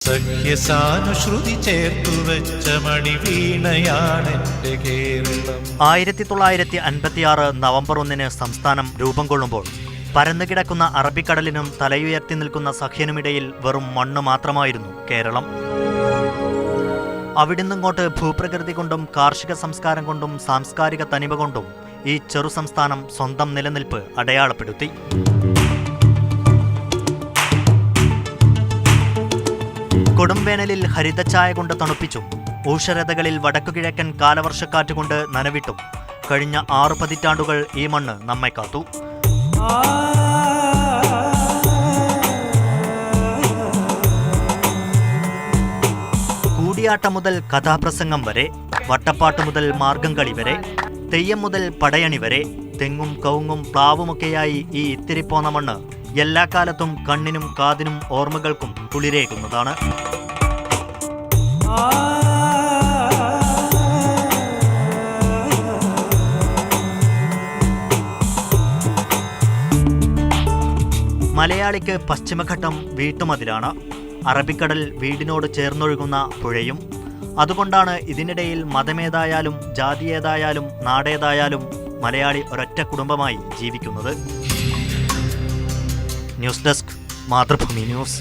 സഖ്യസാനുശ്രുതി ചേർത്തു വെച്ച മണിവീണയാണെന്റെ കേരളം. 1956 നവംബർ 1 സംസ്ഥാനം രൂപം കൊള്ളുമ്പോൾ പരന്നുകിടക്കുന്ന അറബിക്കടലിനും തലയുയർത്തി നിൽക്കുന്ന സഖ്യനുമിടയിൽ വെറും മണ്ണ് മാത്രമായിരുന്നു കേരളം. അവിടുന്നിങ്ങോട്ട് ഭൂപ്രകൃതി കൊണ്ടും കാർഷിക സംസ്കാരം കൊണ്ടും സാംസ്കാരിക തനിമ കൊണ്ടും ഈ ചെറു സംസ്ഥാനം സ്വന്തം നിലനിൽപ്പ് അടയാളപ്പെടുത്തി. കൊടുംവേനലിൽ ഹരിതഛായ കൊണ്ട് തണുപ്പിച്ചും ഊഷരതകളിൽ വടക്കുകിഴക്കൻ കാലവർഷക്കാറ്റ് കൊണ്ട് നനവിട്ടും കഴിഞ്ഞ 6 പതിറ്റാണ്ടുകൾ ഈ മണ്ണ് നമ്മെ കാത്തു. കൂടിയാട്ടം മുതൽ കഥാപ്രസംഗം വരെ, വട്ടപ്പാട്ട് മുതൽ മാർഗംകളി വരെ, തെയ്യം മുതൽ പടയണി വരെ, തെങ്ങും കവുങ്ങും പ്ലാവുമൊക്കെയായി ഈ ഇത്തിരിപ്പോന്ന മണ്ണ് എല്ലാ കാലത്തും കണ്ണിനും കാതിനും ഓർമ്മകൾക്കും കുളിരേകുന്നതാണ്. മലയാളിക്ക് പശ്ചിമഘട്ടം വീട്ടുമതിലാണ്. അറബിക്കടൽ വീടിനോട് ചേർന്നൊഴുകുന്ന പുഴയും. അതുകൊണ്ടാണ് ഇതിനിടയിൽ മതമേതായാലും ജാതിയേതായാലും നാടേതായാലും മലയാളി ഒരൊറ്റ കുടുംബമായി ജീവിക്കുന്നത്. News desk, Mathrubhumi news.